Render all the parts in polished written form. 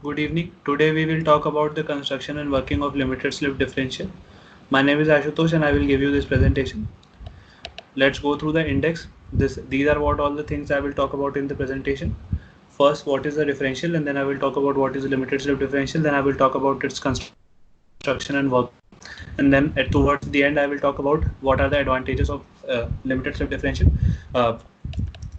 Good evening. Today we will talk about the construction and working of limited slip differential. My name is Ashutosh and I will give you this presentation. Let's go through the index. These are what all the things I will talk about in the presentation. First, what is the differential, and then I will talk about what is the limited slip differential. Then I will talk about its construction and work, and then towards the end I will talk about what are the advantages of limited slip differential uh,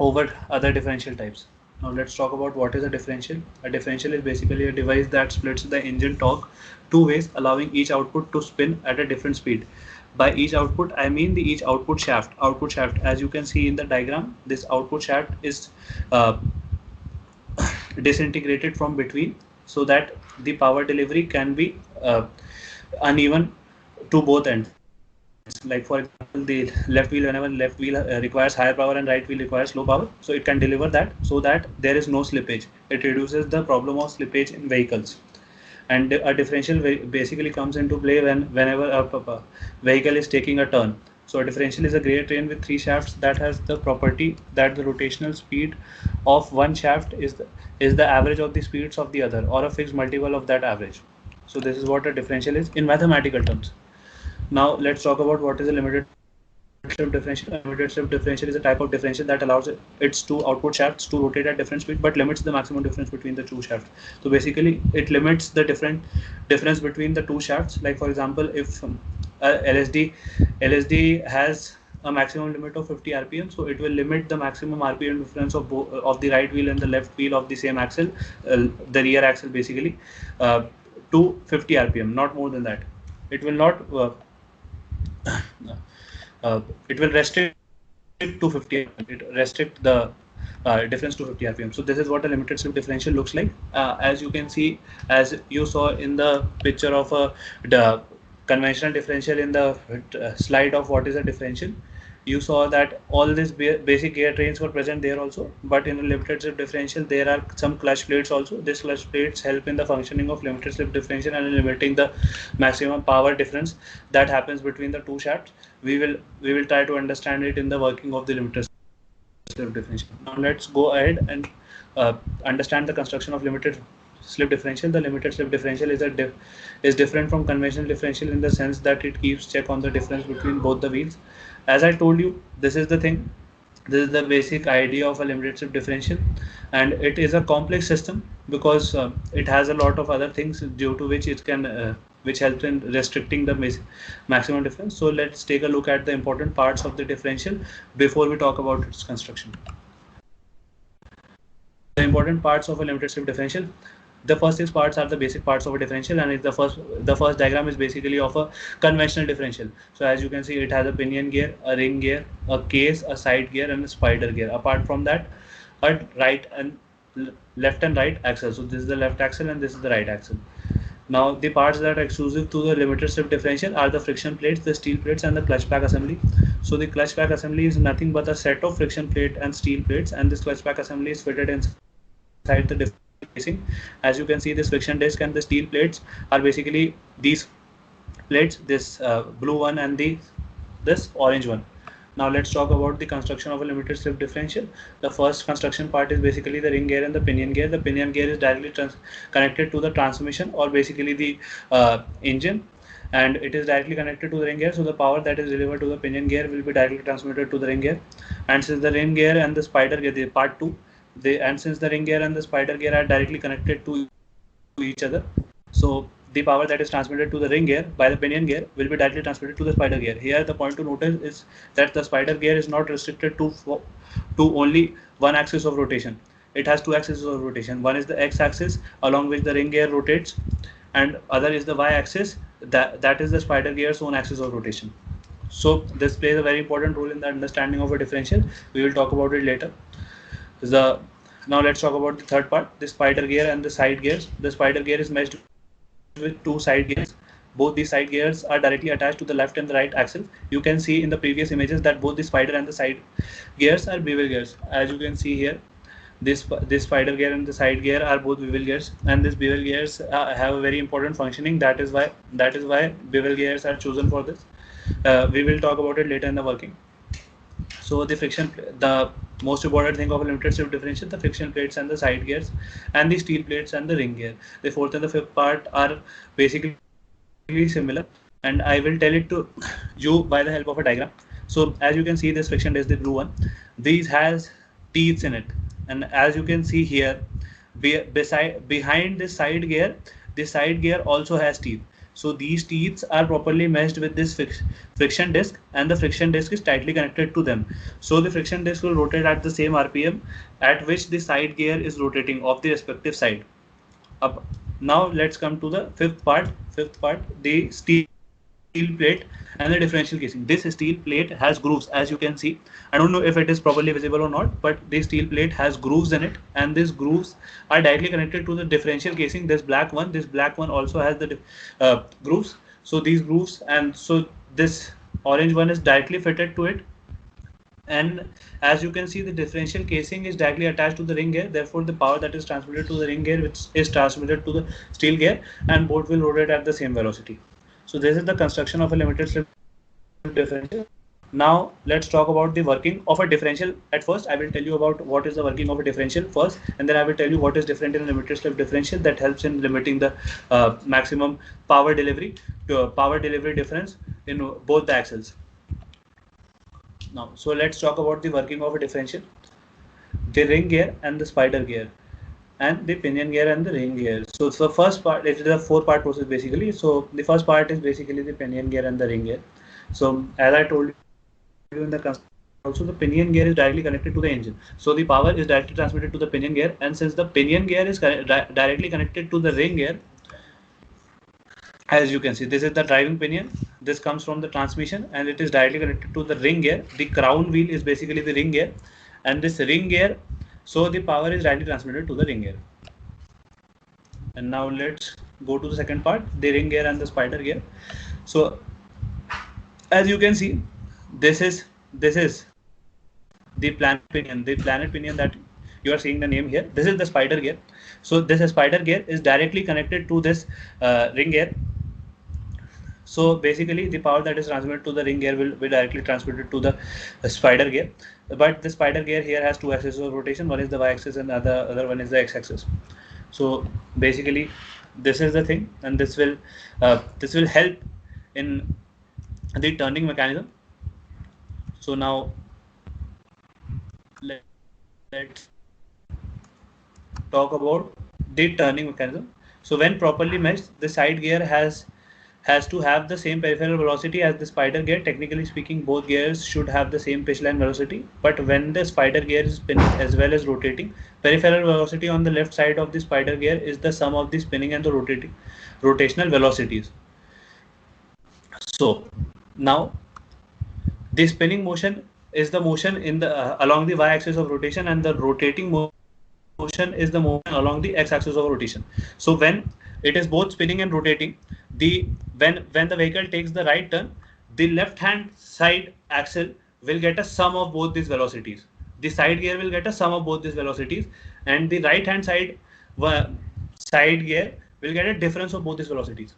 over other differential types. Now let's talk about what is a differential. A differential is basically a device that splits the engine torque two ways, allowing each output to spin at a different speed. By each output, I mean the each output shaft. Output shaft, as you can see in the diagram, this output shaft is uh, disintegrated from between so that the power delivery can be uneven to both ends. Like for example, the left wheel, whenever left wheel requires higher power and right wheel requires low power, so it can deliver that so that there is no slippage. It reduces the problem of slippage in vehicles. And a differential basically comes into play whenever a vehicle is taking a turn. So a differential is a gear train with three shafts that has the property that the rotational speed of one shaft is the average of the speeds of the other, or a fixed multiple of that average. So this is what a differential is in mathematical terms. Now let's talk about what is a limited slip differential. A limited slip differential is a type of differential that allows its two output shafts to rotate at different speed, but limits the maximum difference between the two shafts. So basically, it limits the difference between the two shafts. Like for example, if LSD has a maximum limit of 50 rpm, so it will limit the maximum rpm difference of the right wheel and the left wheel of the same axle, the rear axle basically, uh, to 50 rpm, not more than that. It will not it will restrict to 50 rpm. It restrict the difference to 50 rpm. So this is what a limited slip differential looks like. As you can see, as you saw in the picture of the conventional differential in the slide of what is a differential, you saw that all these basic gear trains were present there also, but in a limited slip differential there are some clutch plates also. These clutch plates help in the functioning of limited slip differential and in limiting the maximum power difference that happens between the two shafts. We will try to understand it in the working of the limited slip differential. Now let's go ahead and understand the construction of limited slip differential. The limited slip differential is different from conventional differential in the sense that it keeps check on the difference between both the wheels. As I told you, this is the thing. This is the basic idea of a limited slip differential, and it is a complex system because it has a lot of other things due to which it can which helps in restricting the maximum difference. So let's take a look at the important parts of the differential before we talk about its construction. The important parts of a limited slip differential. The first six parts are the basic parts of a differential, and the first diagram is basically of a conventional differential. So as you can see, it has a pinion gear, a ring gear, a case, a side gear, and a spider gear. Apart from that, a right and left and right axle. So this is the left axle and this is the right axle. Now the parts that are exclusive to the limited slip differential are the friction plates, the steel plates, and the clutch pack assembly. So the clutch pack assembly is nothing but a set of friction plate and steel plates, and this clutch pack assembly is fitted inside the differential casing. As you can see, this friction disc and the steel plates are basically these plates, this blue one and this orange one. Now let's talk about the construction of a limited slip differential. The first construction part is basically the ring gear and the pinion gear. The pinion gear is directly connected to the transmission, or basically the engine, and it is directly connected to the ring gear. So the power that is delivered to the pinion gear will be directly transmitted to the ring gear. And since the ring gear and the spider gear, the part 2, since the ring gear and the spider gear are directly connected to each other, so the power that is transmitted to the ring gear by the pinion gear will be directly transmitted to the spider gear. Here the point to notice is that the spider gear is not restricted to only one axis of rotation. It has two axes of rotation. One is the x-axis along which the ring gear rotates, and other is the y-axis, that is the spider gear's own axis of rotation. So this plays a very important role in the understanding of a differential. We will talk about it later. Now let's talk about the third part, the spider gear and the side gears. The spider gear is meshed with two side gears. Both these side gears are directly attached to the left and the right axle. You can see in the previous images that both the spider and the side gears are bevel gears. As you can see here, this spider gear and the side gear are both bevel gears, and these bevel gears have a very important functioning. That is why bevel gears are chosen for this. We will talk about it later in the working. So the most important thing of a limited slip differential, the friction plates and the side gears, and the steel plates and the ring gear. The fourth and the fifth part are basically similar, and I will tell it to you by the help of a diagram. So as you can see, this friction disc, the blue one, these has teeth in it, and as you can see here, behind this side gear, the side gear also has teeth. So these teeth are properly meshed with this friction disc, and the friction disc is tightly connected to them. So the friction disc will rotate at the same RPM at which the side gear is rotating of the respective side. Up. Now let's come to the fifth part. The steel plate and the differential casing. This steel plate has grooves, as you can see. I don't know if it is properly visible or not, but the steel plate has grooves in it, and these grooves are directly connected to the differential casing. This black one also has the grooves. So these grooves, and so this orange one is directly fitted to it. And as you can see, the differential casing is directly attached to the ring gear. Therefore, the power that is transmitted to the ring gear, which is transmitted to the steel gear, and both will rotate at the same velocity. So this is the construction of a limited slip differential. Now let's talk about the working of a differential. At first, I will tell you about what is the working of a differential first, and then I will tell you what is different in a limited slip differential that helps in limiting the maximum power delivery difference in both the axles. Now, so let's talk about the working of a differential. The ring gear and the spider gear, and the pinion gear and the ring gear. So the first part, it is a 4-part process basically. So the first part is basically the pinion gear and the ring gear. So as I told you in the construction, also the pinion gear is directly connected to the engine. So the power is directly transmitted to the pinion gear, and since the pinion gear is directly connected to the ring gear, as you can see, this is the driving pinion. This comes from the transmission, and it is directly connected to the ring gear. The crown wheel is basically the ring gear, and this ring gear, so the power is directly transmitted to the ring gear. And now let's go to the second part, the ring gear and the spider gear. So as you can see, this is the planet pinion. The planet pinion that you are seeing the name here. This is the spider gear. So this spider gear is directly connected to this ring gear. So basically, the power that is transmitted to the ring gear will be directly transmitted to the spider gear. But the spider gear here has 2 axes of rotation. One is the y-axis, and the other one is the x-axis. So basically, this is the thing, and this will help in the turning mechanism. So now let's talk about the turning mechanism. So when properly meshed, the side gear has to have the same peripheral velocity as the spider gear. Technically speaking, both gears should have the same pitch line velocity, but when the spider gear is spinning as well as rotating, peripheral velocity on the left side of the spider gear is the sum of the spinning and the rotational velocities. So now the spinning motion is the motion in the along the y-axis of rotation, and the rotating motion is the motion along the x-axis of rotation. So when it is both spinning and rotating, when the vehicle takes the right turn, the left hand side axle will get a sum of both these velocities. The side gear will get a sum of both these velocities, and the right hand side gear will get a difference of both these velocities.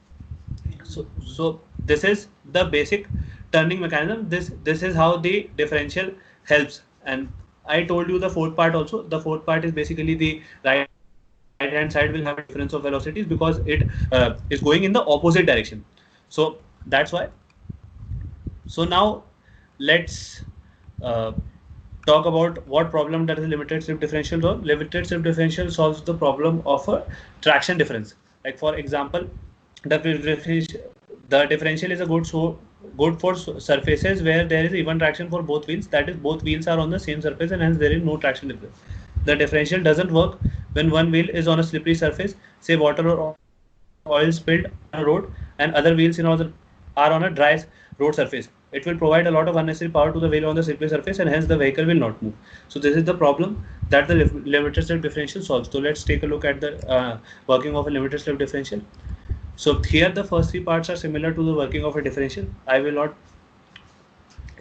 So this is the basic turning mechanism. This is how the differential helps. And I told you the fourth part also. The fourth part is basically the right hand side will have a difference of velocities because it is going in the opposite direction. So that's why. So now let's talk about what problem does a limited slip differential solve. Limited slip differential solves the problem of a traction difference. Like for example, the differential is a good for surfaces where there is even traction for both wheels. That is, both wheels are on the same surface, and hence there is no traction difference. The differential doesn't work when one wheel is on a slippery surface, say water or oil spilled on a road, and other wheels are on a dry road surface. It will provide a lot of unnecessary power to the wheel on the slippery surface, and hence the vehicle will not move. So this is the problem that the limited slip differential solves. So let's take a look at the working of a limited slip differential. So here the first 3 parts are similar to the working of a differential. I will not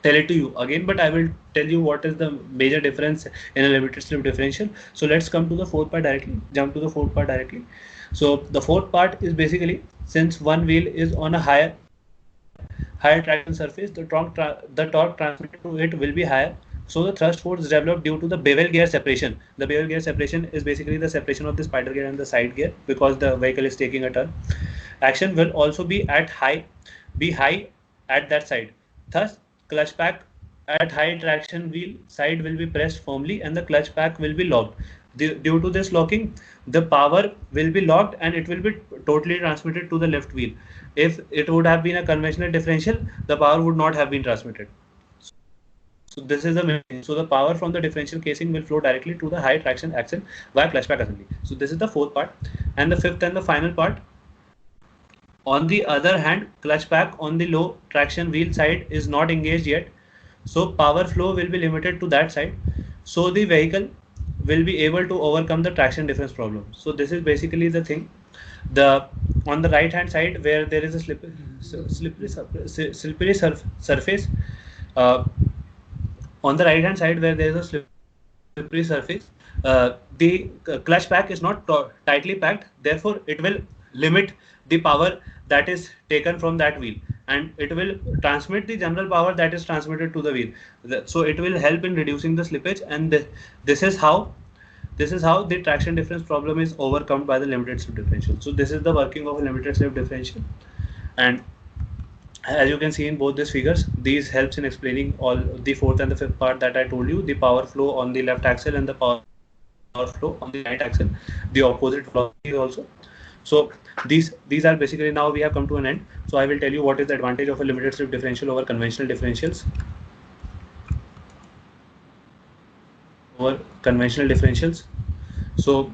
tell it to you again, but I will tell you what is the major difference in a limited slip differential. So let's come to the fourth part directly, jump to the fourth part directly. So the fourth part is basically, since one wheel is on a higher traction surface, the torque transmitted to it will be higher. So the thrust force is developed due to the bevel gear separation. The bevel gear separation is basically the separation of the spider gear and the side gear because the vehicle is taking a turn. Action will also be high at that side. Thus, clutch pack at high traction wheel side will be pressed firmly and the clutch pack will be locked. Due to this locking, the power will be locked and it will be totally transmitted to the left wheel. If it would have been a conventional differential, the power would not have been transmitted. So this is the main. So the power from the differential casing will flow directly to the high traction axle via clutch pack assembly. So this is the fourth part, and the fifth and the final part. On the other hand, clutch pack on the low traction wheel side is not engaged yet, so power flow will be limited to that side. So the vehicle will be able to overcome the traction difference problem. So this is basically the thing. The on the right hand side where there is a slippery surface. Uh, on the right hand side where there is a slippery surface, the clutch pack is not tightly packed, therefore it will limit the power that is taken from that wheel and it will transmit the general power that is transmitted to the wheel. So it will help in reducing the slippage, and this is how the traction difference problem is overcome by the limited slip differential. So this is the working of a limited slip differential, and as you can see in both these figures, these helps in explaining all the fourth and the fifth part that I told you, the power flow on the left axle and the power flow on the right axle, the opposite velocity also. So these are basically, now we have come to an end. So I will tell you what is the advantage of a limited slip differential over conventional differentials. So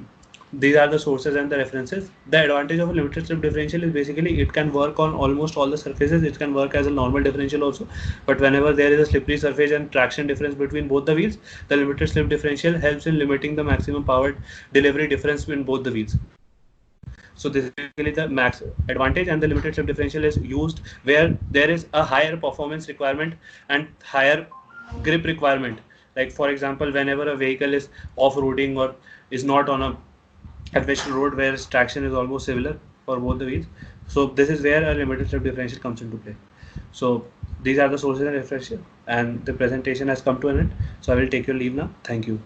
these are the sources and the references. The advantage of a limited slip differential is basically it can work on almost all the surfaces. It can work as a normal differential also, but whenever there is a slippery surface and traction difference between both the wheels, the limited slip differential helps in limiting the maximum power delivery difference between both the wheels. So this is basically the max advantage, and the limited slip differential is used where there is a higher performance requirement and higher grip requirement. Like for example, whenever a vehicle is off-roading or is not on a conventional road where traction is almost similar for both the wheels. So this is where a limited slip differential comes into play. So these are the sources and references, and the presentation has come to an end. So I will take your leave now. Thank you.